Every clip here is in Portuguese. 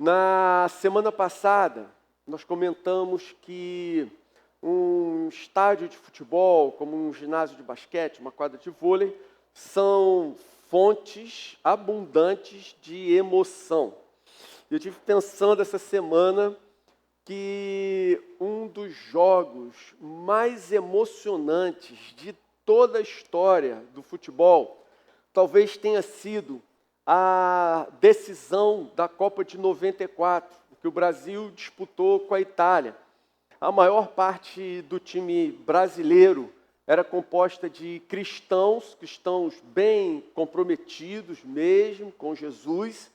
Na semana passada, nós comentamos que um estádio de futebol, como um ginásio de basquete, uma quadra de vôlei, são fontes abundantes de emoção. Eu tive pensando essa semana que um dos jogos mais emocionantes de toda a história do futebol talvez tenha sido a decisão da Copa de 94, que o Brasil disputou com a Itália. A maior parte do time brasileiro era composta de cristãos bem comprometidos mesmo com Jesus,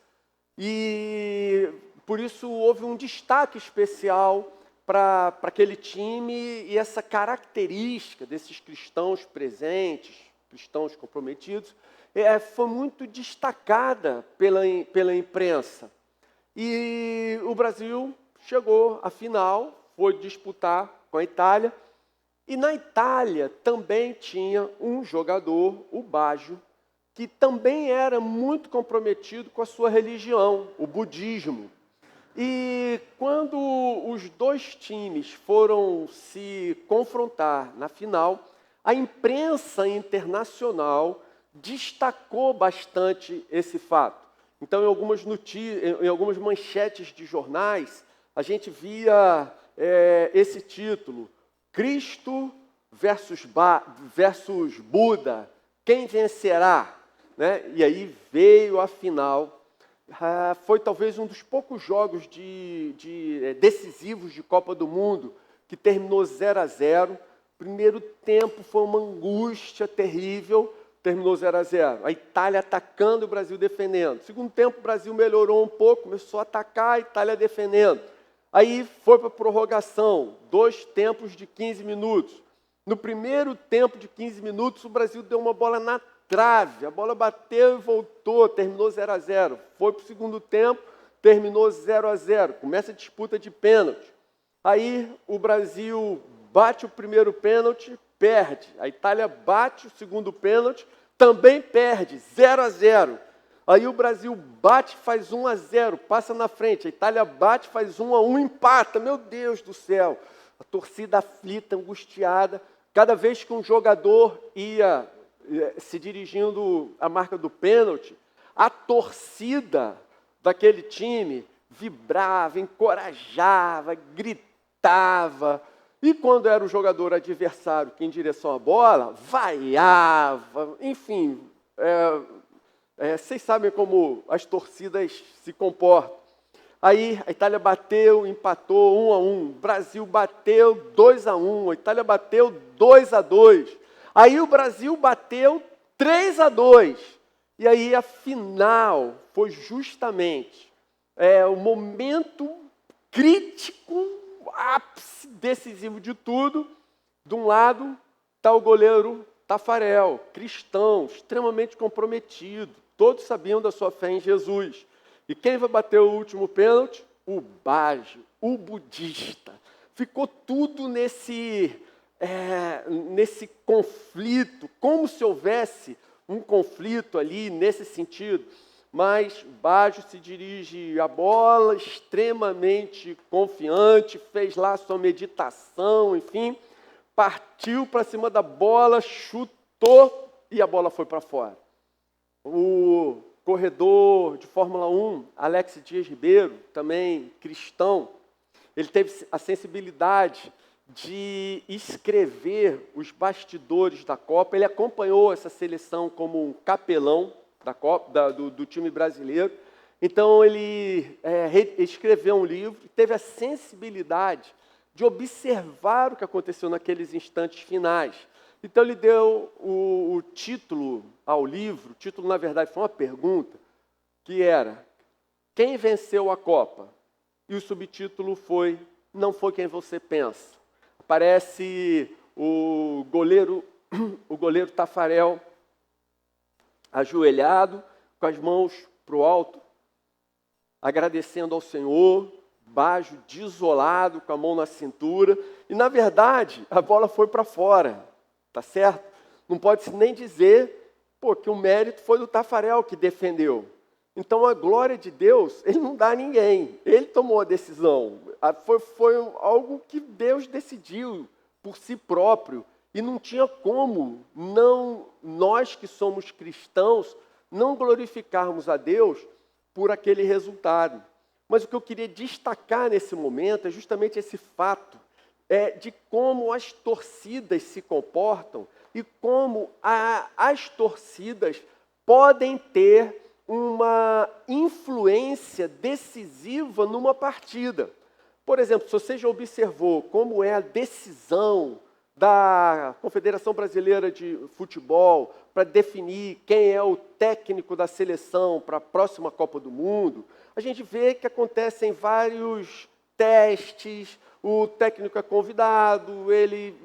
e por isso houve um destaque especial para aquele time, e essa característica desses cristãos presentes, cristãos comprometidos, foi muito destacada pela imprensa. E o Brasil chegou à final, foi disputar com a Itália, e na Itália também tinha um jogador, o Baggio, que também era muito comprometido com a sua religião, o budismo. E quando os dois times foram se confrontar na final, a imprensa internacional destacou bastante esse fato. Então, em algumas manchetes de jornais, a gente via esse título: Cristo versus Buda, quem vencerá? Né? E aí veio a final. Foi talvez um dos poucos jogos decisivos de Copa do Mundo que terminou 0-0. Primeiro tempo foi uma angústia terrível, terminou 0-0. A Itália atacando, o Brasil defendendo. Segundo tempo, o Brasil melhorou um pouco, começou a atacar, a Itália defendendo. Aí foi para a prorrogação, 2 tempos de 15 minutos. No primeiro tempo de 15 minutos, o Brasil deu uma bola na trave, a bola bateu e voltou, terminou 0-0. Foi para o segundo tempo, terminou 0-0. Começa a disputa de pênalti. Aí o Brasil bate o primeiro pênalti, perde. A Itália bate o segundo pênalti, também perde, 0-0. Aí o Brasil bate, faz 1-0, passa na frente. A Itália bate, faz 1-1, empata. Meu Deus do céu! A torcida aflita, angustiada. Cada vez que um jogador ia se dirigindo à marca do pênalti, a torcida daquele time vibrava, encorajava, gritava. E quando era o jogador adversário que ia em direção à bola, vaiava, enfim. Vocês sabem como as torcidas se comportam. Aí a Itália bateu, empatou 1-1. O Brasil bateu 2-1. A Itália bateu 2-2. Aí o Brasil bateu 3-2. E aí a final foi justamente o momento crítico, ápice decisivo de tudo. De um lado está o goleiro Taffarel, cristão, extremamente comprometido. Todos sabiam da sua fé em Jesus. E quem vai bater o último pênalti? O Baggio, o budista. Ficou tudo nesse conflito, como se houvesse um conflito ali nesse sentido. Mas Baggio se dirige à bola, extremamente confiante, fez lá sua meditação, enfim, partiu para cima da bola, chutou e a bola foi para fora. O corredor de Fórmula 1, Alex Dias Ribeiro, também cristão, ele teve a sensibilidade de escrever os bastidores da Copa. Ele acompanhou essa seleção como um capelão da Copa, do time brasileiro. Então, ele escreveu um livro e teve a sensibilidade de observar o que aconteceu naqueles instantes finais. Então, ele deu o título ao livro. O título, na verdade, foi uma pergunta, que era: quem venceu a Copa? E o subtítulo foi: não foi quem você pensa. Aparece o goleiro Taffarel ajoelhado, com as mãos para o alto, agradecendo ao Senhor. Baggio desolado, com a mão na cintura. E, na verdade, a bola foi para fora. Tá certo? Não pode-se nem dizer que o mérito foi do Taffarel que defendeu. Então, a glória de Deus, ele não dá a ninguém. Ele tomou a decisão. Foi algo que Deus decidiu por si próprio. E não tinha como nós que somos cristãos, não glorificarmos a Deus por aquele resultado. Mas o que eu queria destacar nesse momento é justamente esse fato de como as torcidas se comportam e como as torcidas podem ter uma influência decisiva numa partida. Por exemplo, se você já observou como é a decisão da Confederação Brasileira de Futebol para definir quem é o técnico da seleção para a próxima Copa do Mundo, a gente vê que acontecem vários testes, o técnico é convidado, ele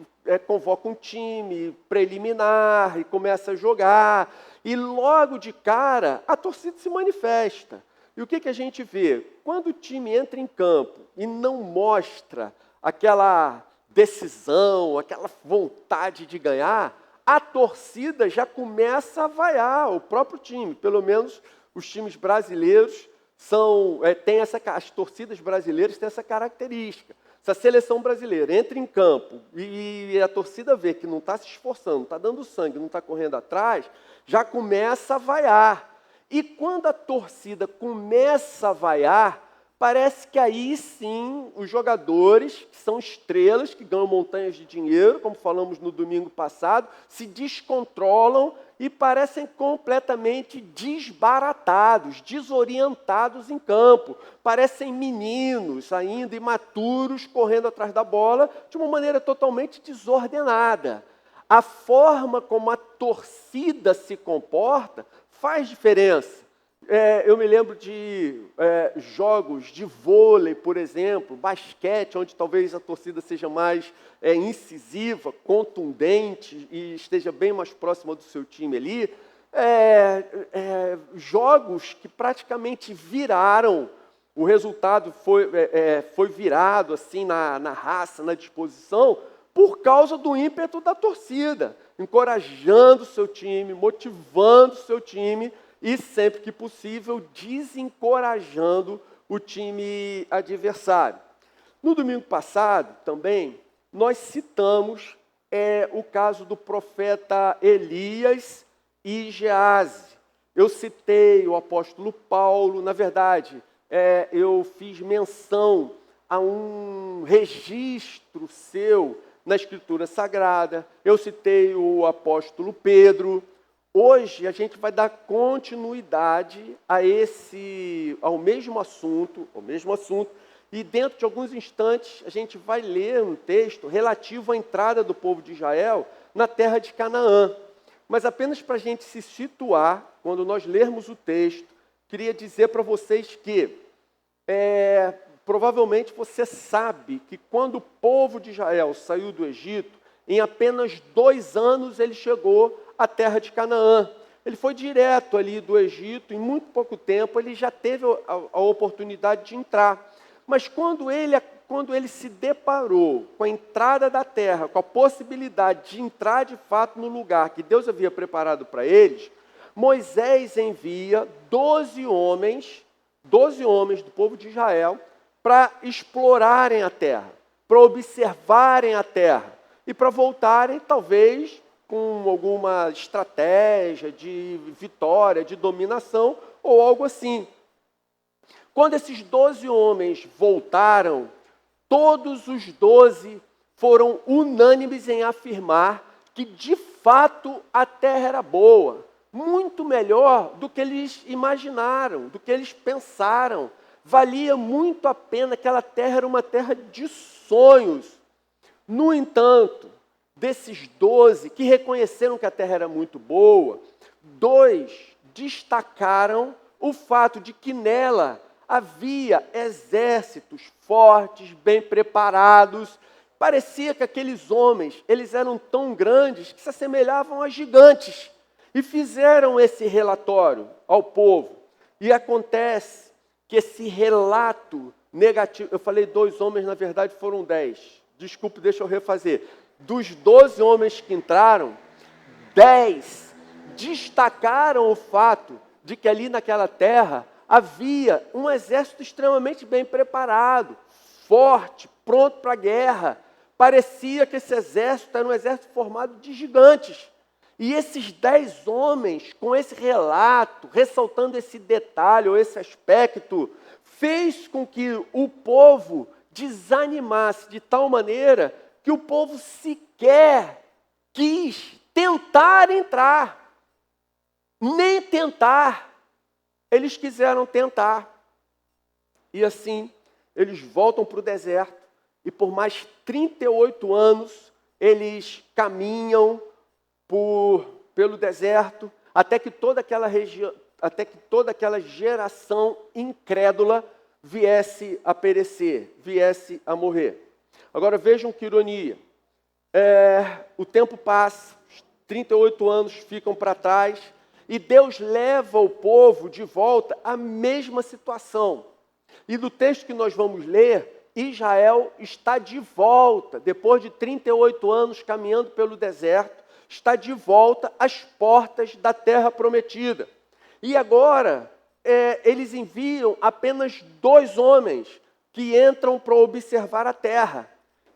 convoca um time preliminar e começa a jogar, e logo de cara a torcida se manifesta. E o que a gente vê? Quando o time entra em campo e não mostra aquela decisão, aquela vontade de ganhar, a torcida já começa a vaiar o próprio time. Pelo menos os times brasileiros as torcidas brasileiras têm essa característica. Se a seleção brasileira entra em campo e a torcida vê que não está se esforçando, não está dando sangue, não está correndo atrás, já começa a vaiar. E quando a torcida começa a vaiar, parece que aí sim os jogadores, que são estrelas, que ganham montanhas de dinheiro, como falamos no domingo passado, se descontrolam e parecem completamente desbaratados, desorientados em campo. Parecem meninos ainda imaturos, correndo atrás da bola de uma maneira totalmente desordenada. A forma como a torcida se comporta faz diferença. Eu me lembro de jogos de vôlei, por exemplo, basquete, onde talvez a torcida seja mais incisiva, contundente e esteja bem mais próxima do seu time ali. Jogos que praticamente viraram, o resultado foi virado assim na raça, na disposição, por causa do ímpeto da torcida, encorajando o seu time, motivando o seu time, e, sempre que possível, desencorajando o time adversário. No domingo passado, também, nós citamos o caso do profeta Elias e Geazi. Eu citei o apóstolo Paulo, na verdade, eu fiz menção a um registro seu na Escritura Sagrada, eu citei o apóstolo Pedro. Hoje a gente vai dar continuidade ao mesmo assunto, e dentro de alguns instantes a gente vai ler um texto relativo à entrada do povo de Israel na terra de Canaã. Mas apenas para a gente se situar, quando nós lermos o texto, queria dizer para vocês que provavelmente você sabe que quando o povo de Israel saiu do Egito, em apenas 2 anos ele chegou à terra de Canaã. Ele foi direto ali do Egito, em muito pouco tempo ele já teve a oportunidade de entrar. Mas quando ele se deparou com a entrada da terra, com a possibilidade de entrar de fato no lugar que Deus havia preparado para eles, Moisés envia 12 homens do povo de Israel para explorarem a terra, para observarem a terra e para voltarem, talvez, com alguma estratégia de vitória, de dominação ou algo assim. Quando esses 12 homens voltaram, todos os 12 foram unânimes em afirmar que, de fato, a terra era boa, muito melhor do que eles imaginaram, do que eles pensaram. Valia muito a pena, aquela terra era uma terra de sonhos. No entanto, desses 12 que reconheceram que a terra era muito boa, 2 destacaram o fato de que nela havia exércitos fortes, bem preparados. Parecia que aqueles homens, eles eram tão grandes que se assemelhavam a gigantes. E fizeram esse relatório ao povo. E acontece que esse relato negativo, eu falei 2 homens, na verdade foram 10. Desculpe, deixa eu refazer. Dos 12 homens que entraram, 10 destacaram o fato de que ali naquela terra havia um exército extremamente bem preparado, forte, pronto para a guerra. Parecia que esse exército era um exército formado de gigantes. E esses 10 homens, com esse relato, ressaltando esse detalhe ou esse aspecto, fez com que o povo desanimasse de tal maneira que o povo sequer quis tentar entrar. Nem tentar. Eles quiseram tentar. E assim, eles voltam para o deserto e por mais 38 anos eles caminham pelo deserto até que toda aquela região, até que toda aquela geração incrédula viesse a perecer, viesse a morrer. Agora vejam que ironia. O tempo passa, os 38 anos ficam para trás e Deus leva o povo de volta à mesma situação. E do texto que nós vamos ler, Israel está de volta, depois de 38 anos caminhando pelo deserto, está de volta às portas da terra prometida. E agora, eles enviam apenas 2 homens que entram para observar a terra.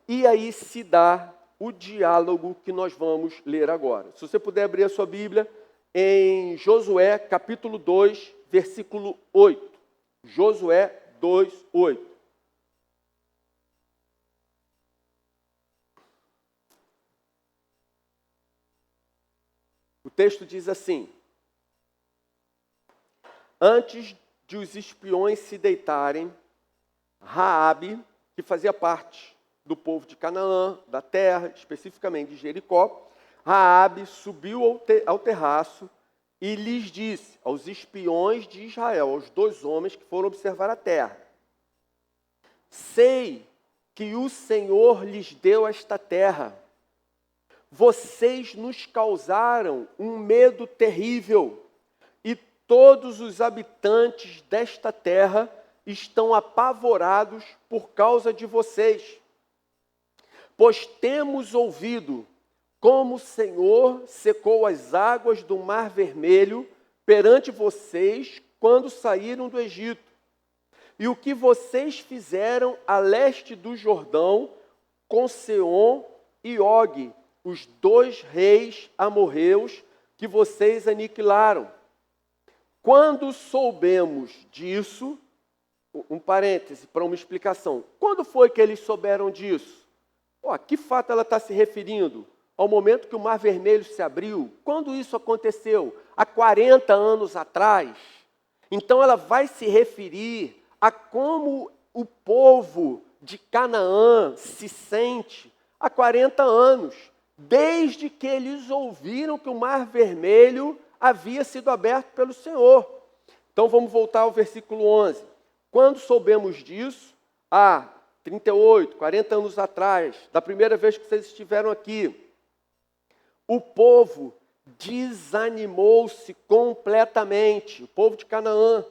E aí se dá o diálogo que nós vamos ler agora. Se você puder abrir a sua Bíblia em Josué, capítulo 2, versículo 8. Josué 2, 8. O texto diz assim: antes de os espiões se deitarem, Raabe, que fazia parte do povo de Canaã, da terra, especificamente de Jericó, Raabe subiu ao terraço e lhes disse aos espiões de Israel, aos 2 homens que foram observar a terra: sei que o Senhor lhes deu esta terra. Vocês nos causaram um medo terrível, e todos os habitantes desta terra estão apavorados por causa de vocês. Pois temos ouvido como o Senhor secou as águas do Mar Vermelho perante vocês quando saíram do Egito, e o que vocês fizeram a leste do Jordão com Seom e Og, os 2 reis amorreus que vocês aniquilaram. Quando soubemos disso, um parêntese para uma explicação. Quando foi que eles souberam disso? A que fato ela está se referindo? Ao momento que o Mar Vermelho se abriu? Quando isso aconteceu? Há 40 anos atrás. Então ela vai se referir a como o povo de Canaã se sente há 40 anos, desde que eles ouviram que o Mar Vermelho havia sido aberto pelo Senhor. Então vamos voltar ao versículo 11. Quando soubemos disso, 38, 40 anos atrás, da primeira vez que vocês estiveram aqui, o povo desanimou-se completamente, o povo de Canaã,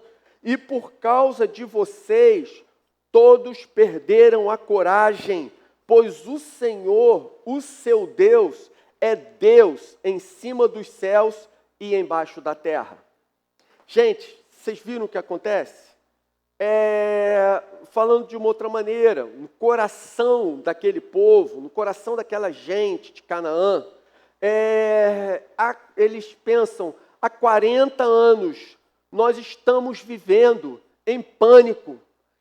e por causa de vocês, todos perderam a coragem, pois o Senhor, o seu Deus, é Deus em cima dos céus e embaixo da terra. Gente, vocês viram o que acontece? Falando de uma outra maneira, no coração daquele povo, no coração daquela gente de Canaã, eles pensam, há 40 anos nós estamos vivendo em pânico,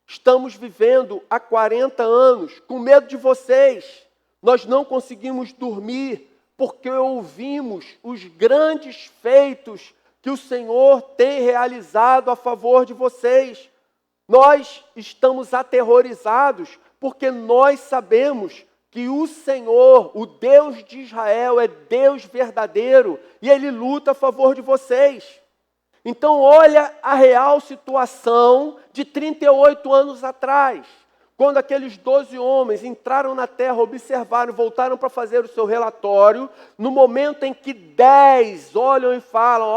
estamos vivendo há 40 anos com medo de vocês, nós não conseguimos dormir porque ouvimos os grandes feitos que o Senhor tem realizado a favor de vocês. Nós estamos aterrorizados porque nós sabemos que o Senhor, o Deus de Israel, é Deus verdadeiro e Ele luta a favor de vocês. Então olha a real situação de 38 anos atrás, quando aqueles 12 homens entraram na terra, observaram, voltaram para fazer o seu relatório, no momento em que 10 olham e falam,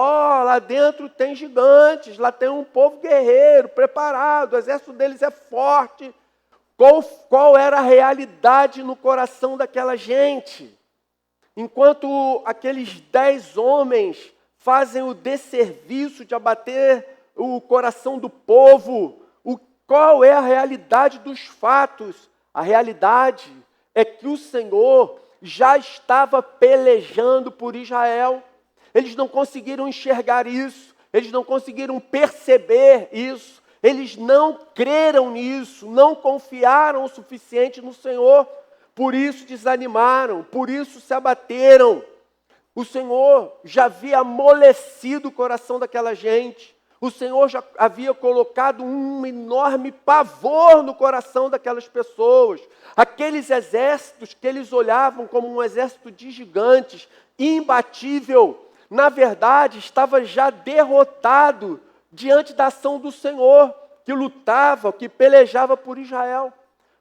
lá dentro tem gigantes, lá tem um povo guerreiro, preparado, o exército deles é forte. Qual era a realidade no coração daquela gente? Enquanto aqueles 10 homens fazem o desserviço de abater o coração do povo. Qual é a realidade dos fatos? A realidade é que o Senhor já estava pelejando por Israel. Eles não conseguiram enxergar isso, eles não conseguiram perceber isso, eles não creram nisso, não confiaram o suficiente no Senhor, por isso desanimaram, por isso se abateram. O Senhor já havia amolecido o coração daquela gente. O Senhor já havia colocado um enorme pavor no coração daquelas pessoas. Aqueles exércitos que eles olhavam como um exército de gigantes, imbatível, na verdade estava já derrotado diante da ação do Senhor, que lutava, que pelejava por Israel.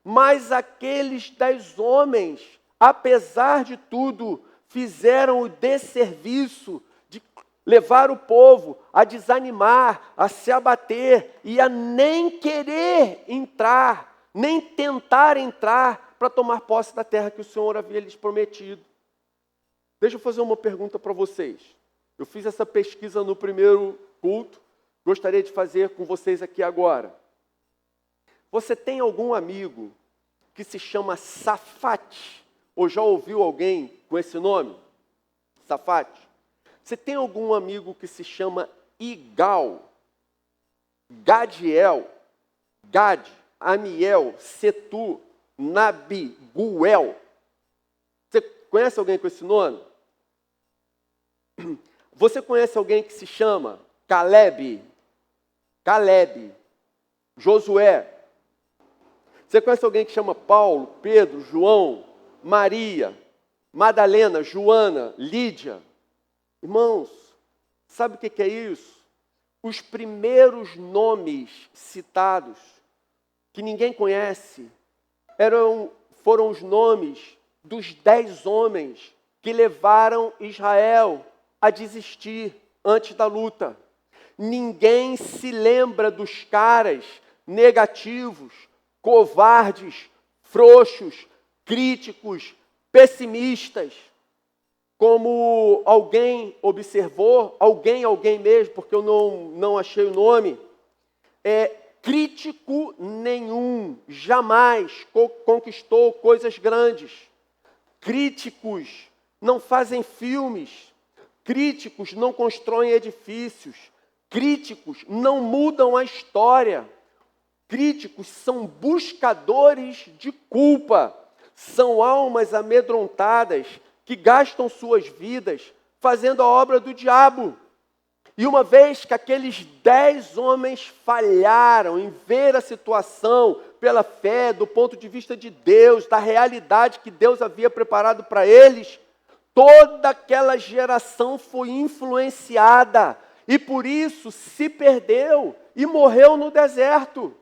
Mas aqueles 10 homens, apesar de tudo, fizeram o desserviço de levar o povo a desanimar, a se abater e a nem querer entrar, nem tentar entrar para tomar posse da terra que o Senhor havia lhes prometido. Deixa eu fazer uma pergunta para vocês. Eu fiz essa pesquisa no primeiro culto, gostaria de fazer com vocês aqui agora. Você tem algum amigo que se chama Safate? Ou já ouviu alguém com esse nome? Safate? Você tem algum amigo que se chama Igal, Gadiel, Gad, Amiel, Setu, Nabi, Guel? Você conhece alguém com esse nome? Você conhece alguém que se chama Caleb, Josué? Você conhece alguém que chama Paulo, Pedro, João, Maria, Madalena, Joana, Lídia? Irmãos, sabe o que é isso? Os primeiros nomes citados, que ninguém conhece, foram os nomes dos 10 homens que levaram Israel a desistir antes da luta. Ninguém se lembra dos caras negativos, covardes, frouxos, críticos, pessimistas, como alguém observou, alguém mesmo, porque eu não achei o nome, crítico nenhum jamais conquistou coisas grandes. Críticos não fazem filmes, críticos não constroem edifícios, críticos não mudam a história. Críticos são buscadores de culpa, são almas amedrontadas que gastam suas vidas fazendo a obra do diabo. E uma vez que aqueles 10 homens falharam em ver a situação pela fé, do ponto de vista de Deus, da realidade que Deus havia preparado para eles, toda aquela geração foi influenciada e por isso se perdeu e morreu no deserto.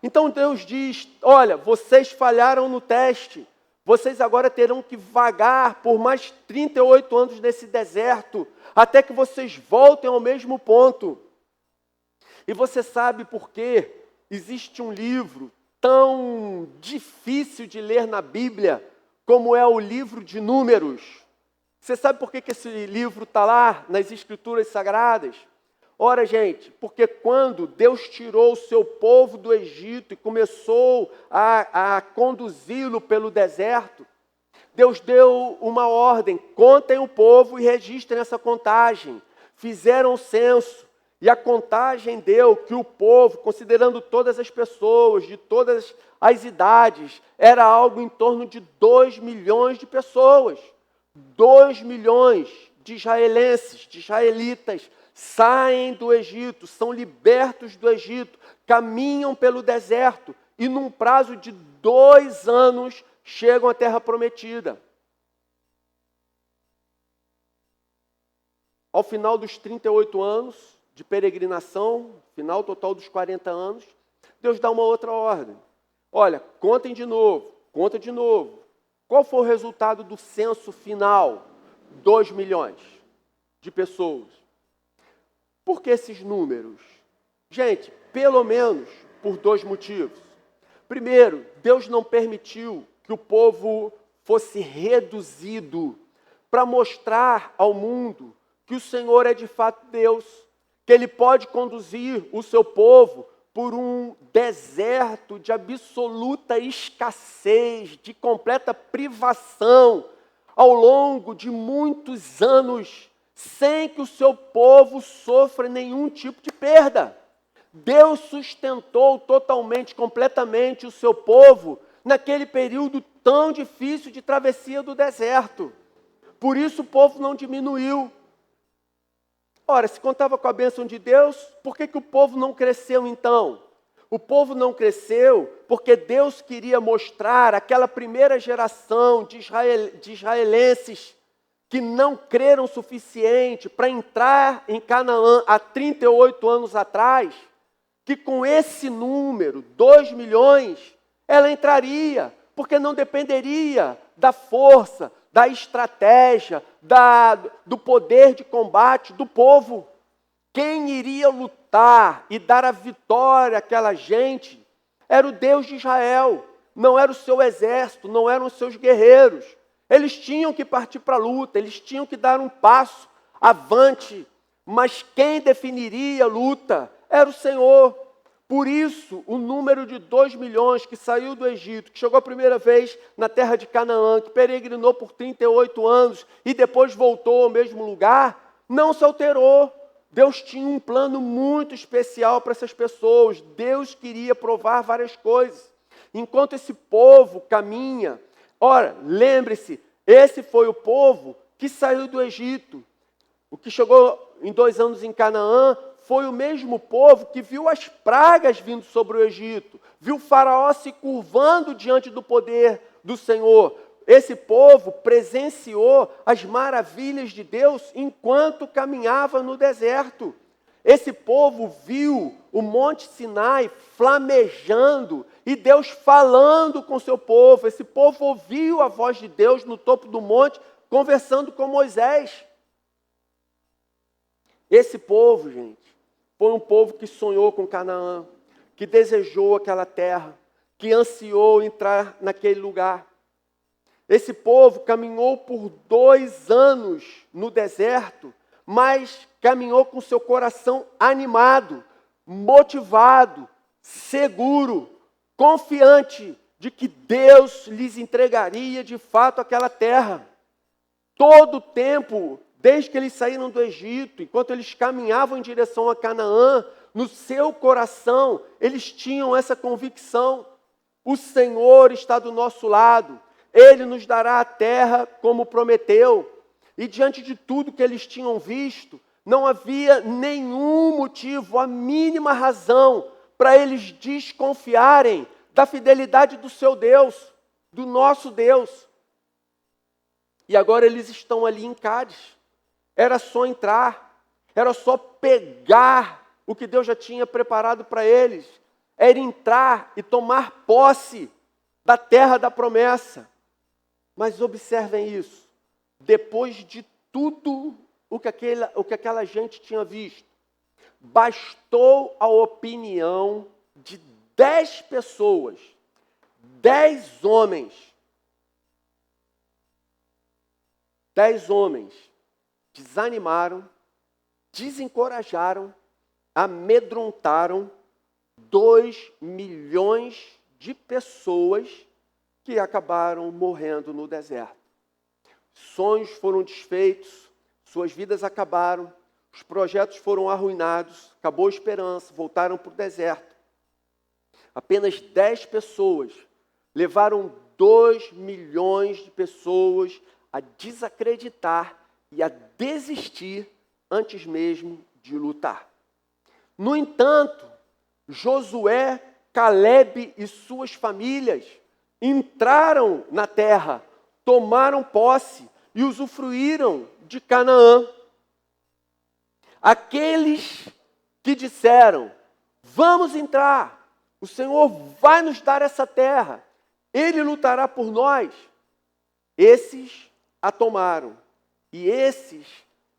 Então Deus diz: olha, vocês falharam no teste, vocês agora terão que vagar por mais 38 anos nesse deserto, até que vocês voltem ao mesmo ponto. E você sabe por quê? Existe um livro tão difícil de ler na Bíblia, como é o livro de Números. Você sabe por que esse livro está lá nas Escrituras Sagradas? Ora, gente, porque quando Deus tirou o seu povo do Egito e começou a conduzi-lo pelo deserto, Deus deu uma ordem: contem o povo e registrem essa contagem. Fizeram o censo e a contagem deu que o povo, considerando todas as pessoas, de todas as idades, era algo em torno de 2 milhões de pessoas. 2 milhões de israelenses, de israelitas, saem do Egito, são libertos do Egito, caminham pelo deserto e num prazo de 2 anos chegam à terra prometida. Ao final dos 38 anos de peregrinação, final total dos 40 anos, Deus dá uma outra ordem. Olha, contem de novo, conta de novo. Qual foi o resultado do censo final? 2 milhões de pessoas. Por que esses números? Gente, pelo menos por 2 motivos. Primeiro, Deus não permitiu que o povo fosse reduzido para mostrar ao mundo que o Senhor é de fato Deus, que Ele pode conduzir o seu povo por um deserto de absoluta escassez, de completa privação, ao longo de muitos anos, sem que o seu povo sofra nenhum tipo de perda. Deus sustentou totalmente, completamente o seu povo naquele período tão difícil de travessia do deserto. Por isso o povo não diminuiu. Ora, se contava com a bênção de Deus, por que o povo não cresceu então? O povo não cresceu porque Deus queria mostrar àquela primeira geração de israelenses que não creram o suficiente para entrar em Canaã há 38 anos atrás, que com esse número, 2 milhões, ela entraria, porque não dependeria da força, da estratégia, do poder de combate do povo. Quem iria lutar e dar a vitória àquela gente era o Deus de Israel, não era o seu exército, não eram os seus guerreiros. Eles tinham que partir para a luta, eles tinham que dar um passo avante, mas quem definiria a luta era o Senhor. Por isso, o número de 2 milhões que saiu do Egito, que chegou a primeira vez na terra de Canaã, que peregrinou por 38 anos e depois voltou ao mesmo lugar, não se alterou. Deus tinha um plano muito especial para essas pessoas. Deus queria provar várias coisas. Enquanto esse povo caminha, ora, lembre-se, esse foi o povo que saiu do Egito. O que chegou em 2 anos em Canaã foi o mesmo povo que viu as pragas vindo sobre o Egito, viu o faraó se curvando diante do poder do Senhor. Esse povo presenciou as maravilhas de Deus enquanto caminhava no deserto. Esse povo viu o Monte Sinai flamejando e Deus falando com seu povo. Esse povo ouviu a voz de Deus no topo do monte, conversando com Moisés. Esse povo, gente, foi um povo que sonhou com Canaã, que desejou aquela terra, que ansiou entrar naquele lugar. Esse povo caminhou por 2 anos no deserto, mas caminhou com seu coração animado, motivado, seguro, confiante de que Deus lhes entregaria de fato aquela terra. Todo o tempo, desde que eles saíram do Egito, enquanto eles caminhavam em direção a Canaã, no seu coração, eles tinham essa convicção: o Senhor está do nosso lado, Ele nos dará a terra como prometeu. E diante de tudo que eles tinham visto, não havia nenhum motivo, a mínima razão, para eles desconfiarem da fidelidade do seu Deus, do nosso Deus. E agora eles estão ali em Cádiz. Era só entrar, era só pegar o que Deus já tinha preparado para eles. Era entrar e tomar posse da terra da promessa. Mas observem isso, depois de tudo o que aquela gente tinha visto, bastou a opinião de 10 pessoas, 10 homens, 10 homens desanimaram, desencorajaram, amedrontaram 2 milhões de pessoas que acabaram morrendo no deserto. Sonhos foram desfeitos, suas vidas acabaram, os projetos foram arruinados, acabou a esperança, voltaram para o deserto. Apenas 10 pessoas levaram 2 milhões de pessoas a desacreditar e a desistir antes mesmo de lutar. No entanto, Josué, Calebe e suas famílias entraram na terra, tomaram posse e usufruíram de Canaã. Aqueles que disseram: vamos entrar, o Senhor vai nos dar essa terra, Ele lutará por nós. Esses a tomaram e esses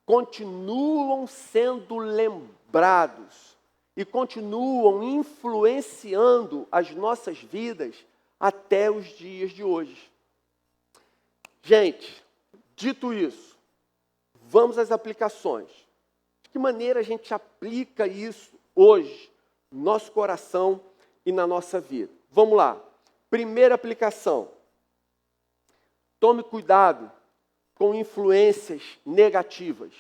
continuam sendo lembrados e continuam influenciando as nossas vidas até os dias de hoje. Gente, dito isso, vamos às aplicações. De que maneira a gente aplica isso hoje, no nosso coração e na nossa vida? Vamos lá. Primeira aplicação. Tome cuidado com influências negativas.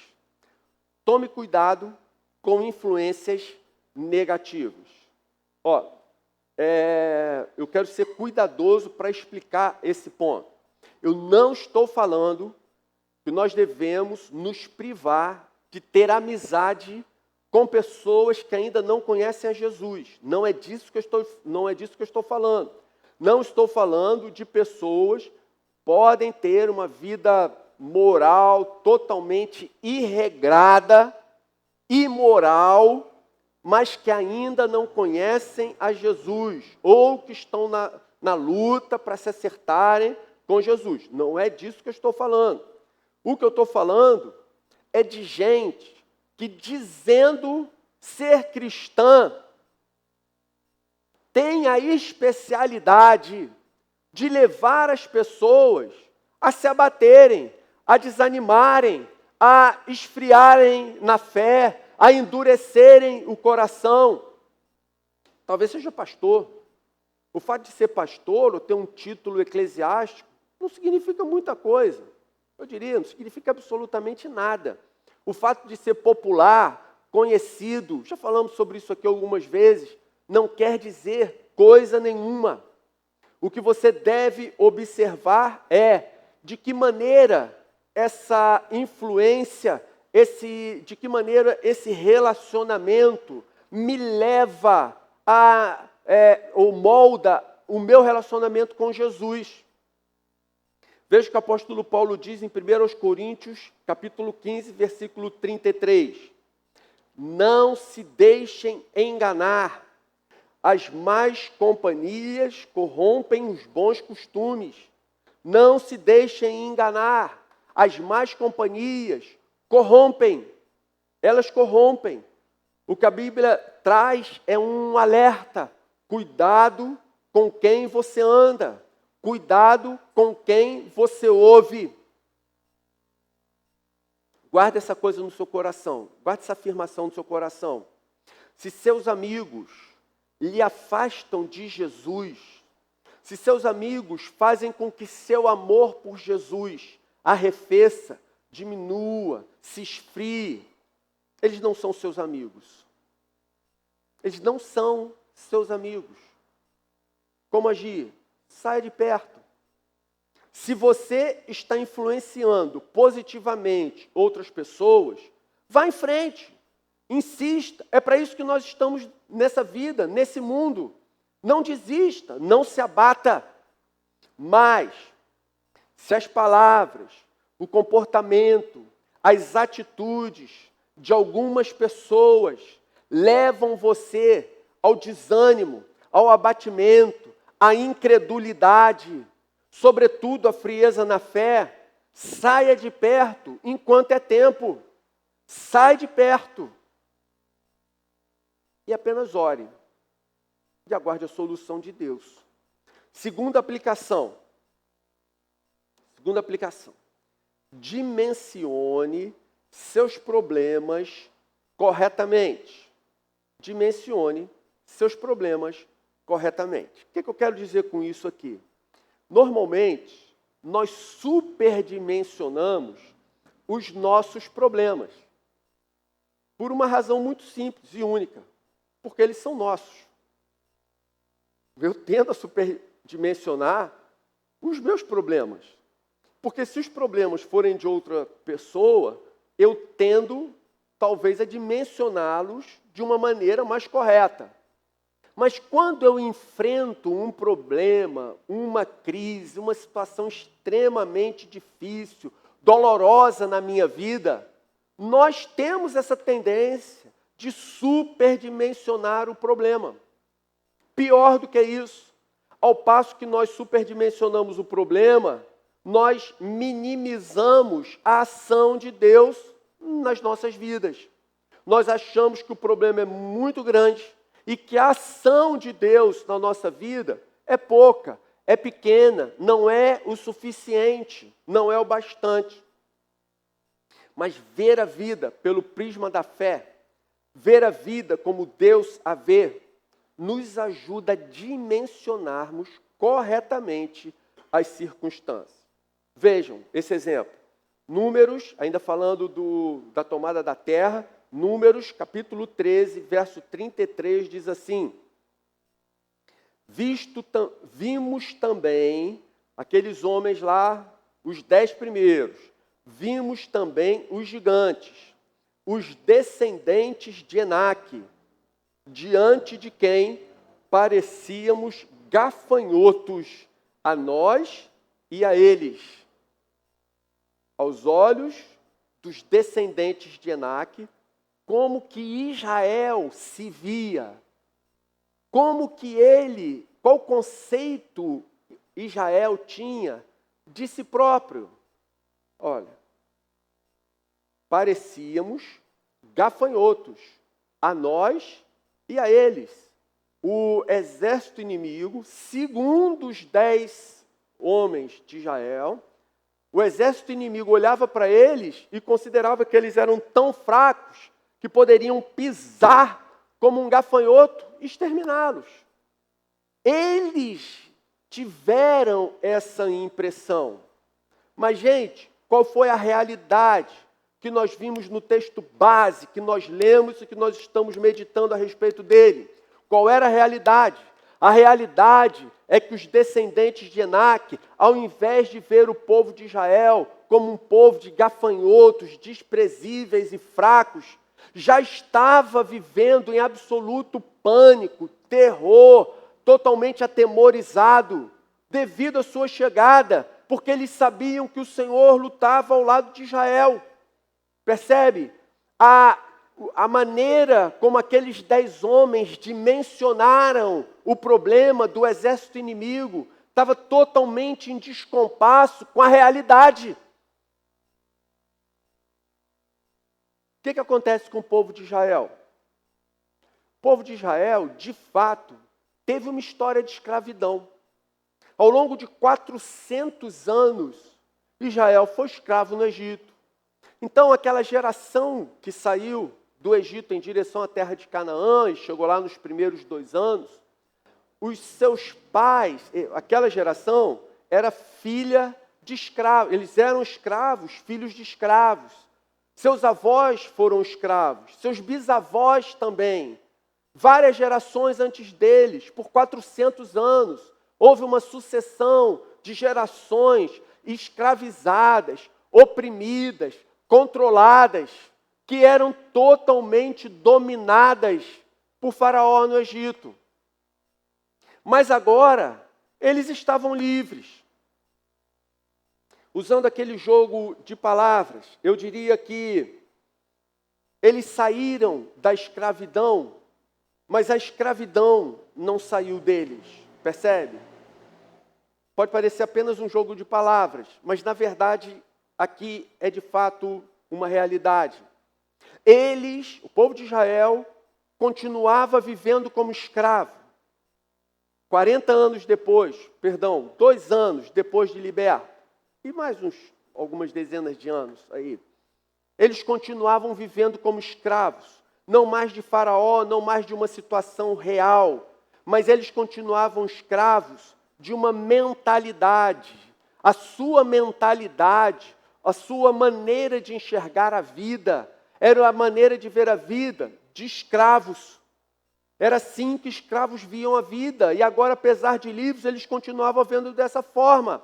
Tome cuidado com influências negativas. Eu quero ser cuidadoso para explicar esse ponto. Eu não estou falando que nós devemos nos privar de ter amizade com pessoas que ainda não conhecem a Jesus. Não é disso que eu estou falando. Não estou falando de pessoas que podem ter uma vida moral totalmente irregrada, imoral, mas que ainda não conhecem a Jesus, ou que estão na luta para se acertarem com Jesus. Não é disso que eu estou falando. O que eu estou falando é de gente que, dizendo ser cristã, tem a especialidade de levar as pessoas a se abaterem, a desanimarem, a esfriarem na fé, a endurecerem o coração. Talvez seja pastor. O fato de ser pastor ou ter um título eclesiástico não significa muita coisa. Eu diria, não significa absolutamente nada. O fato de ser popular, conhecido, já falamos sobre isso aqui algumas vezes, não quer dizer coisa nenhuma. O que você deve observar é de que maneira essa influência, de que maneira esse relacionamento me leva ou molda o meu relacionamento com Jesus. Veja o que o apóstolo Paulo diz em 1 Coríntios, capítulo 15, versículo 33. Não se deixem enganar. As más companhias corrompem os bons costumes. Não se deixem enganar. As más companhias corrompem. Elas corrompem. O que a Bíblia traz é um alerta. Cuidado com quem você anda. Cuidado com quem você ouve. Guarde essa coisa no seu coração. Guarde essa afirmação no seu coração. Se seus amigos lhe afastam de Jesus, se seus amigos fazem com que seu amor por Jesus arrefeça, diminua, se esfrie, eles não são seus amigos. Eles não são seus amigos. Como agir? Saia de perto. Se você está influenciando positivamente outras pessoas, vá em frente. Insista. É para isso que nós estamos nessa vida, nesse mundo. Não desista, não se abata. Mas, se as palavras, o comportamento, as atitudes de algumas pessoas levam você ao desânimo, ao abatimento, à incredulidade, sobretudo à frieza na fé, saia de perto enquanto é tempo. Sai de perto. E apenas ore. E aguarde a solução de Deus. Segunda aplicação. Dimensione seus problemas corretamente. Dimensione seus problemas corretamente. O que eu quero dizer com isso aqui? Normalmente, nós superdimensionamos os nossos problemas. Por uma razão muito simples e única. Porque eles são nossos. Eu tendo a superdimensionar os meus problemas. Porque se os problemas forem de outra pessoa, eu tendo, talvez, a dimensioná-los de uma maneira mais correta. Mas quando eu enfrento um problema, uma crise, uma situação extremamente difícil, dolorosa na minha vida, nós temos essa tendência de superdimensionar o problema. Pior do que isso, ao passo que nós superdimensionamos o problema, nós minimizamos a ação de Deus nas nossas vidas. Nós achamos que o problema é muito grande e que a ação de Deus na nossa vida é pouca, é pequena, não é o suficiente, não é o bastante. Mas ver a vida pelo prisma da fé, ver a vida como Deus a vê, nos ajuda a dimensionarmos corretamente as circunstâncias. Vejam esse exemplo. Números, ainda falando da tomada da terra, Números, capítulo 13, verso 33, diz assim: vimos também aqueles homens lá, os 10 primeiros, vimos também os gigantes, os descendentes de Enaque, diante de quem parecíamos gafanhotos a nós e a eles. Aos olhos dos descendentes de Enaque, como que Israel se via, qual conceito Israel tinha de si próprio. Olha, parecíamos gafanhotos a nós e a eles. O exército inimigo, segundo os 10 homens de Israel, o exército inimigo olhava para eles e considerava que eles eram tão fracos que poderiam pisar como um gafanhoto e exterminá-los. Eles tiveram essa impressão. Mas, gente, qual foi a realidade que nós vimos no texto base, que nós lemos e que nós estamos meditando a respeito dele? Qual era a realidade? A realidade é que os descendentes de Enaque, ao invés de ver o povo de Israel como um povo de gafanhotos, desprezíveis e fracos, já estava vivendo em absoluto pânico, terror, totalmente atemorizado, devido à sua chegada, porque eles sabiam que o Senhor lutava ao lado de Israel. Percebe? A maneira como aqueles 10 homens dimensionaram o problema do exército inimigo estava totalmente em descompasso com a realidade. O que acontece com o povo de Israel? O povo de Israel, de fato, teve uma história de escravidão. Ao longo de 400 anos, Israel foi escravo no Egito. Então, aquela geração que saiu do Egito em direção à terra de Canaã e chegou lá nos primeiros 2 anos, os seus pais, aquela geração, era filha de escravos. Eles eram escravos, filhos de escravos. Seus avós foram escravos, seus bisavós também. Várias gerações antes deles, por 400 anos, houve uma sucessão de gerações escravizadas, oprimidas, controladas, que eram totalmente dominadas por Faraó no Egito. Mas agora, eles estavam livres. Usando aquele jogo de palavras, eu diria que eles saíram da escravidão, mas a escravidão não saiu deles. Percebe? Pode parecer apenas um jogo de palavras, mas na verdade aqui é de fato uma realidade. Eles, o povo de Israel, continuava vivendo como escravo. 2 anos depois de liberto, e mais algumas dezenas de anos aí, eles continuavam vivendo como escravos, não mais de Faraó, não mais de uma situação real, mas eles continuavam escravos de uma mentalidade. A sua mentalidade, a sua maneira de enxergar a vida, era a maneira de ver a vida de escravos. Era assim que escravos viam a vida, e agora, apesar de livres, eles continuavam vendo dessa forma.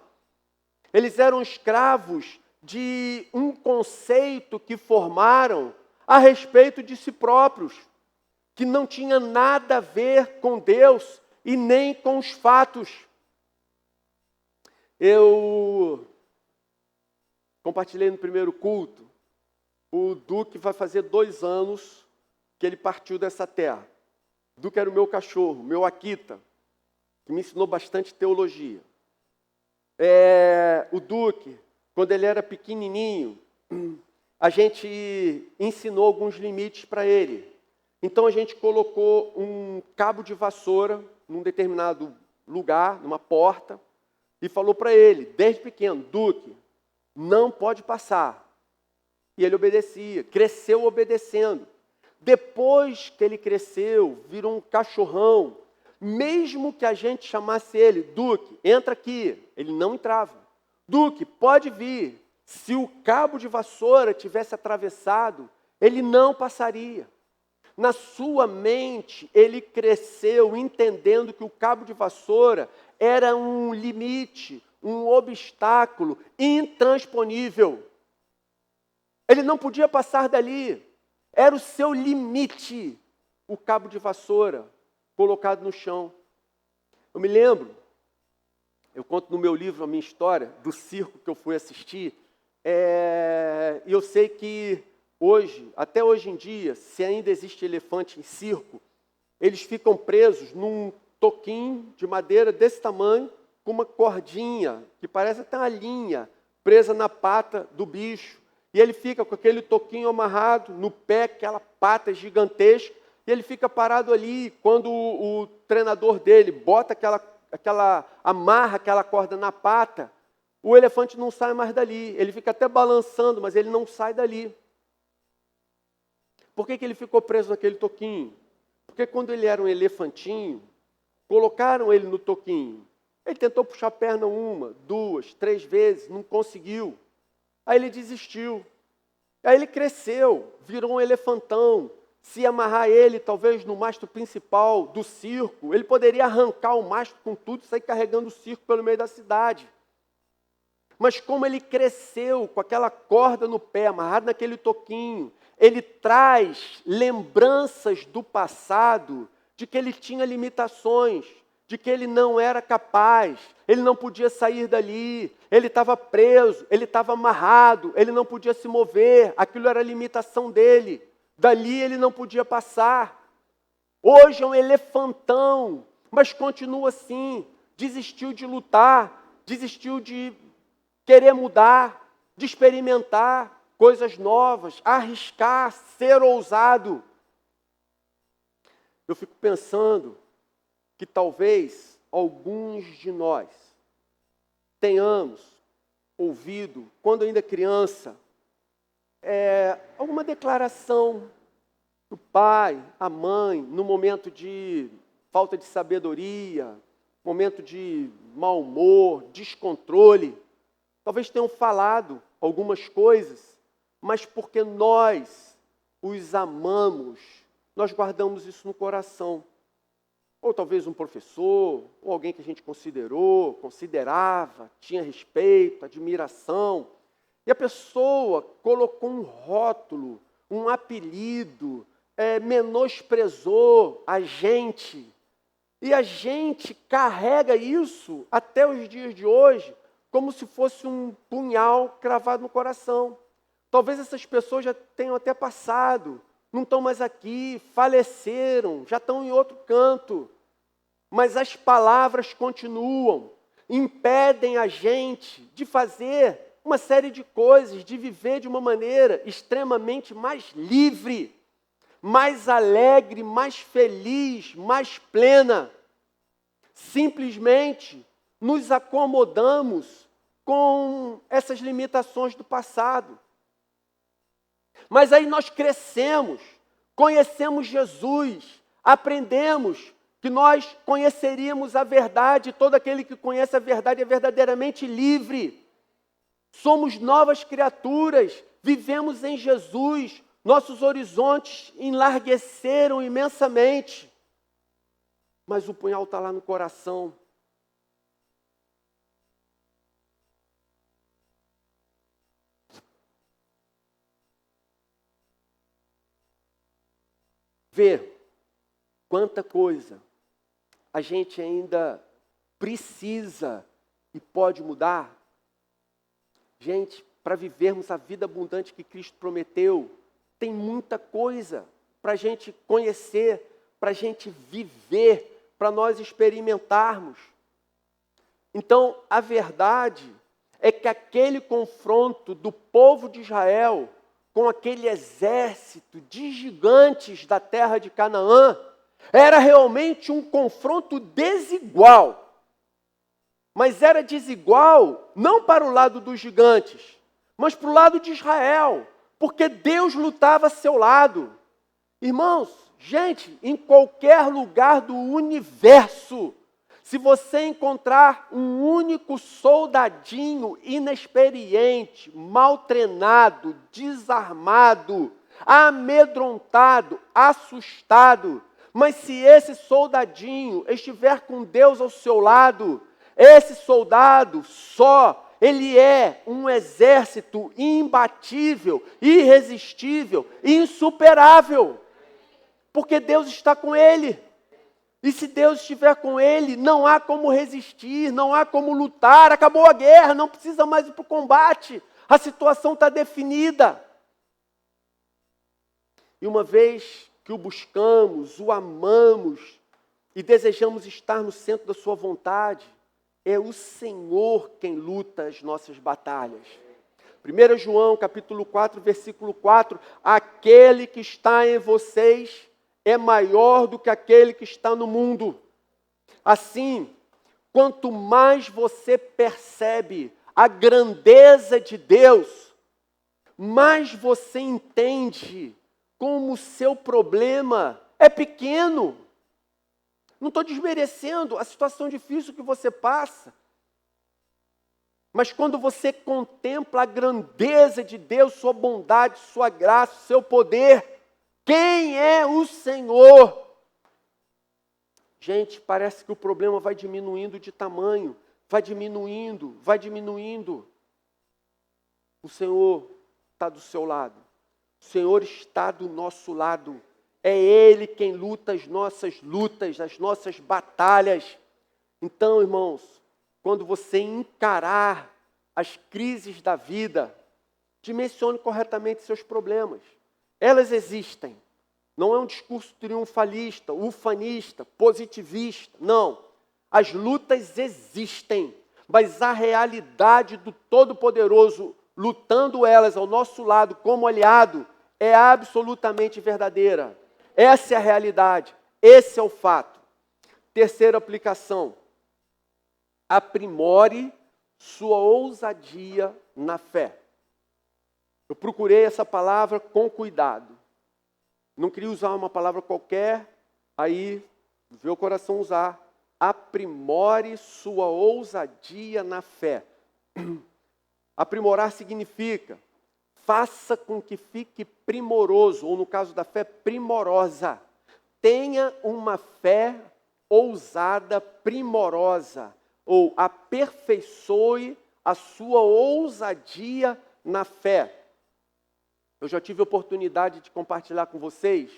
Eles eram escravos de um conceito que formaram a respeito de si próprios, que não tinha nada a ver com Deus e nem com os fatos. Eu compartilhei no primeiro culto, o Duque vai fazer 2 anos que ele partiu dessa terra. O Duque era o meu cachorro, meu Akita, que me ensinou bastante teologia. O Duque, quando ele era pequenininho, a gente ensinou alguns limites para ele. Então a gente colocou um cabo de vassoura num determinado lugar, numa porta, e falou para ele, desde pequeno, Duque, não pode passar. E ele obedecia, cresceu obedecendo. Depois que ele cresceu, virou um cachorrão. Mesmo que a gente chamasse ele, Duque, entra aqui, ele não entrava. Duque, pode vir. Se o cabo de vassoura tivesse atravessado, ele não passaria. Na sua mente, ele cresceu entendendo que o cabo de vassoura era um limite, um obstáculo intransponível. Ele não podia passar dali. Era o seu limite, o cabo de vassoura colocado no chão. Eu me lembro, eu conto no meu livro a minha história do circo que eu fui assistir, e eu sei que hoje, até hoje em dia, se ainda existe elefante em circo, eles ficam presos num toquinho de madeira desse tamanho, com uma cordinha, que parece até uma linha, presa na pata do bicho. E ele fica com aquele toquinho amarrado no pé, aquela pata gigantesca, e ele fica parado ali. Quando o treinador dele bota amarra aquela corda na pata, o elefante não sai mais dali. Ele fica até balançando, mas ele não sai dali. Por que ele ficou preso naquele toquinho? Porque quando ele era um elefantinho, colocaram ele no toquinho. Ele tentou puxar a perna 1, 2, 3 vezes, não conseguiu. Aí ele desistiu. Aí ele cresceu, virou um elefantão. Se amarrar ele, talvez, no mastro principal do circo, ele poderia arrancar o mastro com tudo e sair carregando o circo pelo meio da cidade. Mas como ele cresceu com aquela corda no pé, amarrado naquele toquinho, ele traz lembranças do passado, de que ele tinha limitações, de que ele não era capaz, ele não podia sair dali, ele estava preso, ele estava amarrado, ele não podia se mover, aquilo era a limitação dele, dali ele não podia passar. Hoje é um elefantão, mas continua assim, desistiu de lutar, desistiu de querer mudar, de experimentar coisas novas, arriscar, ser ousado. Eu fico pensando que talvez alguns de nós tenhamos ouvido, quando ainda criança, alguma declaração do pai, a mãe, no momento de falta de sabedoria, momento de mau humor, descontrole. Talvez tenham falado algumas coisas, mas porque nós os amamos, nós guardamos isso no coração. Ou talvez um professor, ou alguém que a gente considerava, tinha respeito, admiração. E a pessoa colocou um rótulo, um apelido, menosprezou a gente. E a gente carrega isso até os dias de hoje, como se fosse um punhal cravado no coração. Talvez essas pessoas já tenham até passado, não estão mais aqui, faleceram, já estão em outro canto. Mas as palavras continuam, impedem a gente de fazer uma série de coisas, de viver de uma maneira extremamente mais livre, mais alegre, mais feliz, mais plena. Simplesmente nos acomodamos com essas limitações do passado. Mas aí nós crescemos, conhecemos Jesus, aprendemos que nós conheceríamos a verdade, todo aquele que conhece a verdade é verdadeiramente livre. Somos novas criaturas, vivemos em Jesus, nossos horizontes enlargueceram imensamente. Mas o punhal está lá no coração. Vê quanta coisa a gente ainda precisa e pode mudar. Gente, para vivermos a vida abundante que Cristo prometeu, tem muita coisa para a gente conhecer, para a gente viver, para nós experimentarmos. Então, a verdade é que aquele confronto do povo de Israel com aquele exército de gigantes da terra de Canaã era realmente um confronto desigual. Mas era desigual não para o lado dos gigantes, mas para o lado de Israel. porque Deus lutava a seu lado. Irmãos, gente, em qualquer lugar do universo, se você encontrar um único soldadinho inexperiente, mal treinado, desarmado, amedrontado, assustado, mas se esse soldadinho estiver com Deus ao seu lado, esse soldado só, ele é um exército imbatível, irresistível, insuperável, porque Deus está com ele. E se Deus estiver com ele, não há como resistir, não há como lutar, acabou a guerra, não precisa mais ir para o combate, a situação está definida. E uma vez que o buscamos, o amamos e desejamos estar no centro da sua vontade, é o Senhor quem luta as nossas batalhas. 1 João capítulo 4, versículo 4, aquele que está em vocês é maior do que aquele que está no mundo. Assim, quanto mais você percebe a grandeza de Deus, mais você entende como o seu problema é pequeno. Não estou desmerecendo a situação difícil que você passa. Mas quando você contempla a grandeza de Deus, sua bondade, sua graça, seu poder, quem é o Senhor? Gente, parece que o problema vai diminuindo de tamanho, vai diminuindo, vai diminuindo. O Senhor está do seu lado, o Senhor está do nosso lado. É Ele quem luta as nossas lutas, as nossas batalhas. Então, irmãos, quando você encarar as crises da vida, dimensione corretamente seus problemas. Elas existem. Não é um discurso triunfalista, ufanista, positivista. Não. As lutas existem, mas a realidade do Todo-Poderoso lutando elas ao nosso lado como aliado é absolutamente verdadeira. Essa é a realidade. Esse é o fato. Terceira aplicação. Aprimore sua ousadia na fé. Eu procurei essa palavra com cuidado. Não queria usar uma palavra qualquer, aí vê o coração usar. Aprimore sua ousadia na fé. Aprimorar significa, faça com que fique primoroso, ou no caso da fé, primorosa. Tenha uma fé ousada, primorosa, ou aperfeiçoe a sua ousadia na fé. Eu já tive a oportunidade de compartilhar com vocês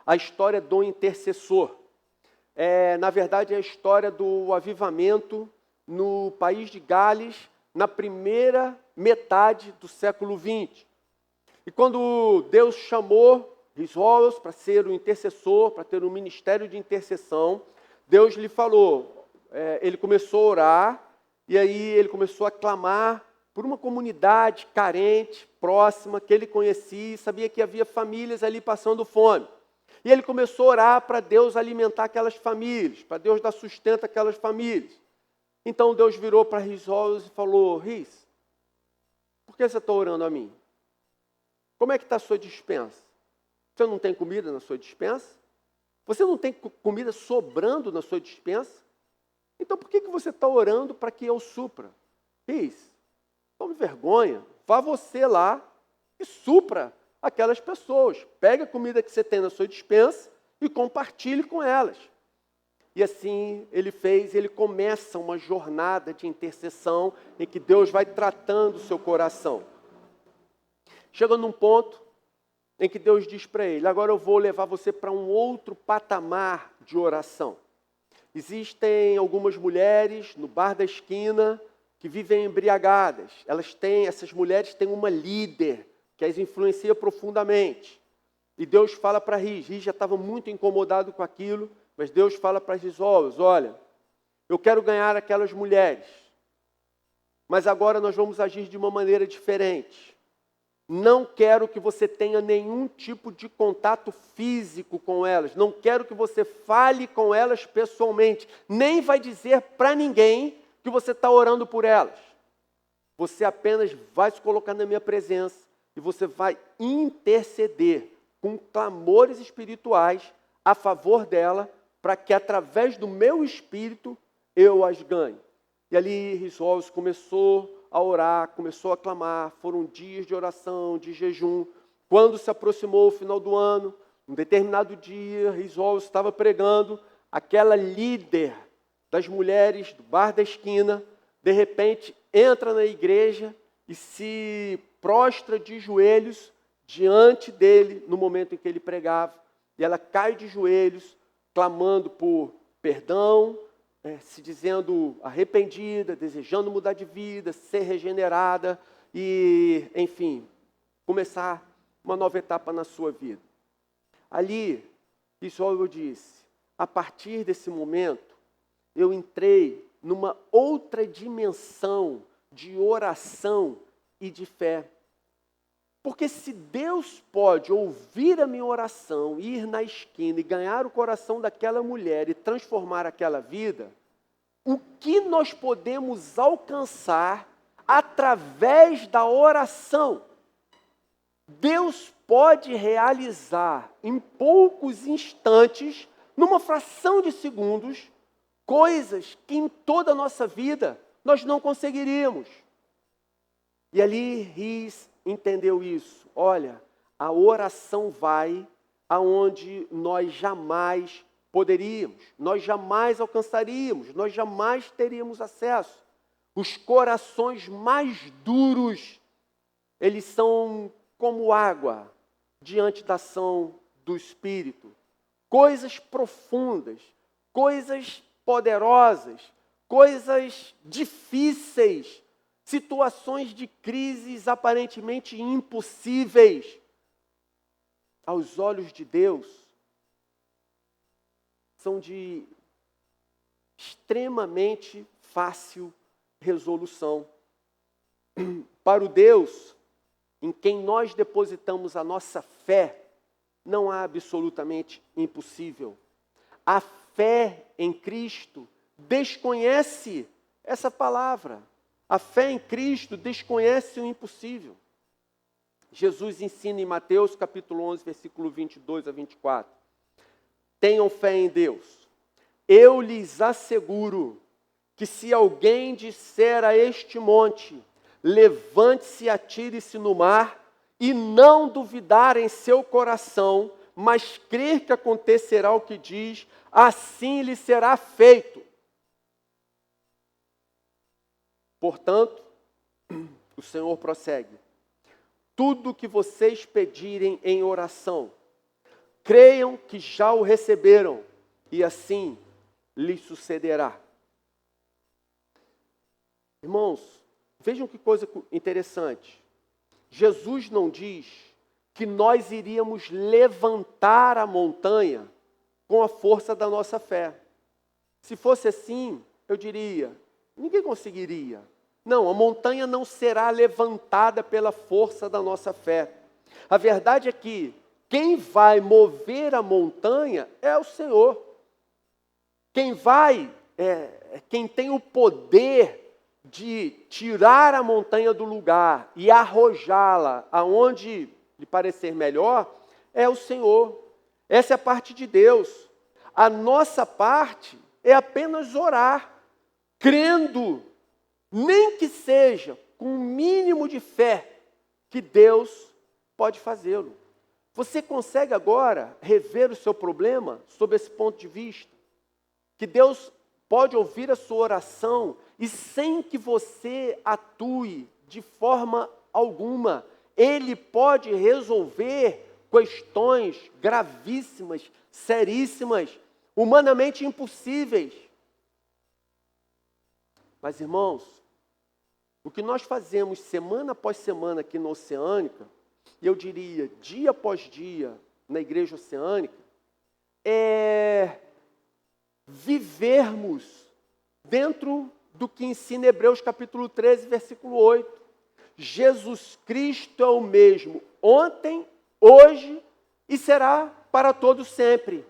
a história do intercessor. Na verdade, é a história do avivamento no país de Gales, na primeira metade do século XX. E quando Deus chamou Rhys Howells para ser o intercessor, para ter um ministério de intercessão, Deus lhe falou, ele começou a orar, e aí ele começou a clamar por uma comunidade carente, próxima, que ele conhecia e sabia que havia famílias ali passando fome. E ele começou a orar para Deus alimentar aquelas famílias, para Deus dar sustento àquelas famílias. Então Deus virou para Rhys Howells e falou, Rhys, por que você está orando a mim? Como é que está a sua despensa? Você não tem comida na sua despensa? Você não tem comida sobrando na sua despensa? Então por que você está orando para que eu supra? Rhys, tome vergonha, vá você lá e supra aquelas pessoas. Pegue a comida que você tem na sua despensa e compartilhe com elas. E assim ele fez, ele começa uma jornada de intercessão em que Deus vai tratando o seu coração. Chega num ponto em que Deus diz para ele, agora eu vou levar você para um outro patamar de oração. Existem algumas mulheres no bar da esquina que vivem embriagadas. Essas mulheres têm uma líder que as influencia profundamente. E Deus fala para Rhys já estava muito incomodado com aquilo, mas Deus fala para Rhys, olha, eu quero ganhar aquelas mulheres, mas agora nós vamos agir de uma maneira diferente. Não quero que você tenha nenhum tipo de contato físico com elas. Não quero que você fale com elas pessoalmente. Nem vai dizer para ninguém que você está orando por elas. Você apenas vai se colocar na minha presença, e você vai interceder com clamores espirituais a favor dela, para que através do meu espírito eu as ganhe. E ali Rizolos começou a orar, começou a clamar, foram dias de oração, de jejum. Quando se aproximou o final do ano, um determinado dia, Rizolos estava pregando, aquela líder das mulheres do bar da esquina, de repente entra na igreja e se prostra de joelhos diante dele no momento em que ele pregava. E ela cai de joelhos, clamando por perdão, se dizendo arrependida, desejando mudar de vida, ser regenerada e, enfim, começar uma nova etapa na sua vida. Ali, Rizolos disse, a partir desse momento, eu entrei numa outra dimensão de oração e de fé. Porque se Deus pode ouvir a minha oração, ir na esquina e ganhar o coração daquela mulher e transformar aquela vida, o que nós podemos alcançar através da oração? Deus pode realizar em poucos instantes, numa fração de segundos, coisas que em toda a nossa vida nós não conseguiríamos. E ali Riz entendeu isso. Olha, a oração vai aonde nós jamais poderíamos, nós jamais alcançaríamos, nós jamais teríamos acesso. Os corações mais duros, eles são como água diante da ação do Espírito. Coisas profundas, coisas poderosas, coisas difíceis, situações de crises aparentemente impossíveis, aos olhos de Deus, são de extremamente fácil resolução. Para o Deus em quem nós depositamos a nossa fé, não há absolutamente impossível. A fé em Cristo desconhece essa palavra. A fé em Cristo desconhece o impossível. Jesus ensina em Mateus capítulo 11, versículo 22 a 24. Tenham fé em Deus. Eu lhes asseguro que se alguém disser a este monte, levante-se e atire-se no mar, e não duvidar em seu coração, mas crer que acontecerá o que diz, assim lhe será feito. Portanto, o Senhor prossegue. Tudo que vocês pedirem em oração, creiam que já o receberam, e assim lhes sucederá. Irmãos, vejam que coisa interessante. Jesus não diz que nós iríamos levantar a montanha com a força da nossa fé. Se fosse assim, eu diria, ninguém conseguiria. Não, a montanha não será levantada pela força da nossa fé. A verdade é que quem vai mover a montanha é o Senhor. Quem tem o poder de tirar a montanha do lugar e arrojá-la aonde lhe parecer melhor, é o Senhor. Essa é a parte de Deus. A nossa parte é apenas orar, crendo, nem que seja com o mínimo de fé, que Deus pode fazê-lo. Você consegue agora rever o seu problema sob esse ponto de vista? Que Deus pode ouvir a sua oração e sem que você atue de forma alguma, Ele pode resolver questões gravíssimas, seríssimas, humanamente impossíveis. Mas, irmãos, o que nós fazemos semana após semana aqui na Oceânica, e eu diria dia após dia na Igreja Oceânica, é vivermos dentro do que ensina Hebreus capítulo 13, versículo 8. Jesus Cristo é o mesmo ontem, hoje e será para todo sempre.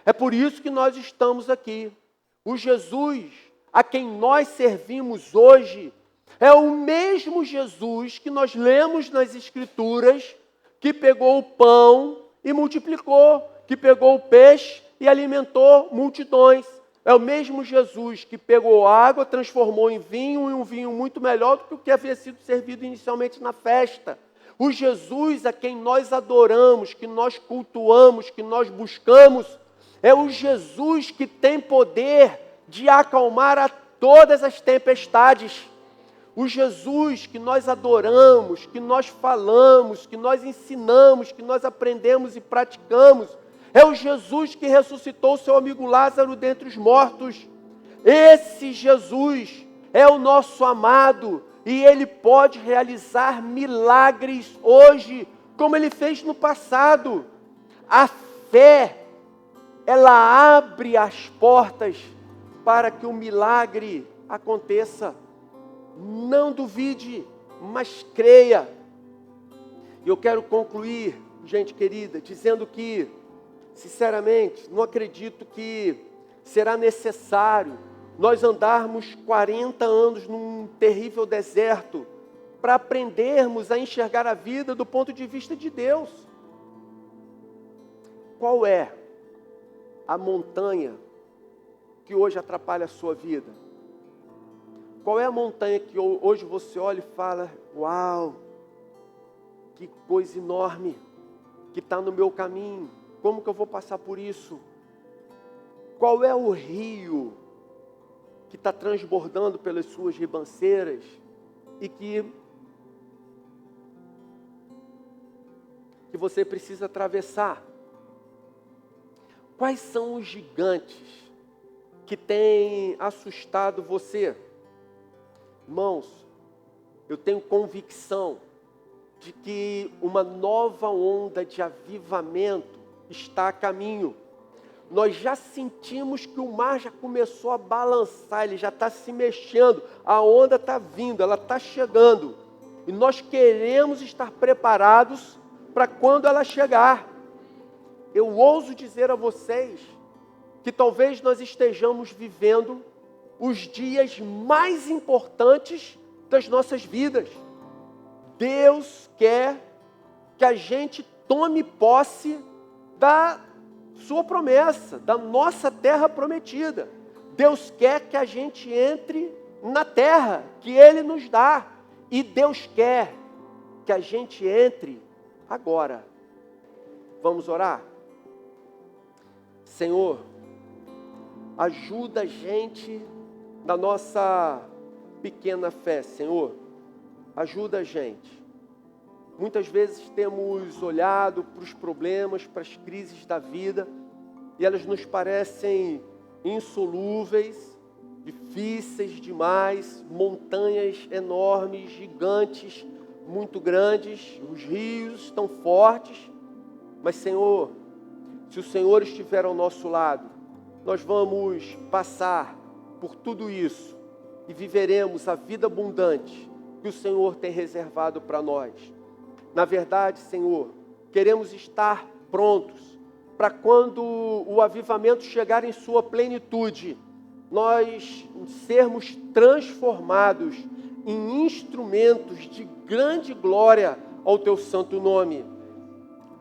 É por isso que nós estamos aqui. O Jesus a quem nós servimos hoje É o mesmo Jesus que nós lemos nas Escrituras, que pegou o pão e multiplicou, que pegou o peixe e alimentou multidões. É o mesmo Jesus que pegou água, transformou em vinho, e um vinho muito melhor do que o que havia sido servido inicialmente na festa. O Jesus a quem nós adoramos, que nós cultuamos, que nós buscamos, é o Jesus que tem poder de acalmar a todas as tempestades. O Jesus que nós adoramos, que nós falamos, que nós ensinamos, que nós aprendemos e praticamos, é o Jesus que ressuscitou seu amigo Lázaro dentre os mortos. Esse Jesus é o nosso amado e Ele pode realizar milagres hoje, como Ele fez no passado. A fé, ela abre as portas para que o milagre aconteça. Não duvide, mas creia. E eu quero concluir, gente querida, dizendo que, sinceramente, não acredito que será necessário nós andarmos 40 anos num terrível deserto para aprendermos a enxergar a vida do ponto de vista de Deus. Qual é a montanha que hoje atrapalha a sua vida? Qual é a montanha que hoje você olha e fala, uau, que coisa enorme que está no meu caminho, como que eu vou passar por isso? Qual é o rio que está transbordando pelas suas ribanceiras e que você precisa atravessar? Quais são os gigantes que têm assustado você? Irmãos, eu tenho convicção de que uma nova onda de avivamento está a caminho. Nós já sentimos que o mar já começou a balançar, ele já está se mexendo, a onda está vindo, ela está chegando. E nós queremos estar preparados para quando ela chegar. Eu ouso dizer a vocês que talvez nós estejamos vivendo os dias mais importantes das nossas vidas. Deus quer que a gente tome posse da sua promessa, da nossa terra prometida. Deus quer que a gente entre na terra que Ele nos dá. E Deus quer que a gente entre agora. Vamos orar? Senhor, ajuda a gente na nossa pequena fé, Senhor. Ajuda a gente. Muitas vezes temos olhado para os problemas, para as crises da vida, e elas nos parecem insolúveis, difíceis demais, montanhas enormes, gigantes, muito grandes, os rios estão fortes, mas Senhor, se o Senhor estiver ao nosso lado, nós vamos passar por tudo isso e viveremos a vida abundante que o Senhor tem reservado para nós. Na verdade, Senhor, queremos estar prontos para quando o avivamento chegar em sua plenitude, nós sermos transformados em instrumentos de grande glória ao Teu santo nome.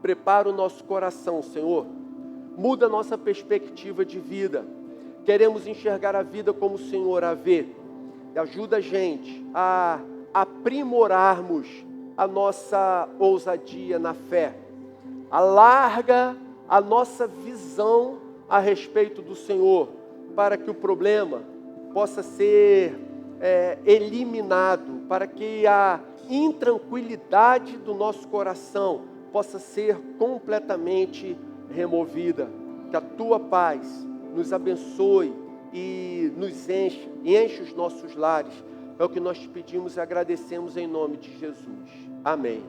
Prepara o nosso coração, Senhor. Muda a nossa perspectiva de vida. Queremos enxergar a vida como o Senhor a vê. E ajuda a gente a aprimorarmos a nossa ousadia na fé. Alarga a nossa visão a respeito do Senhor, para que o problema possa ser eliminado, para que a intranquilidade do nosso coração possa ser completamente removida. Que a Tua paz nos abençoe e nos enche os nossos lares. É o que nós te pedimos e agradecemos em nome de Jesus. Amém.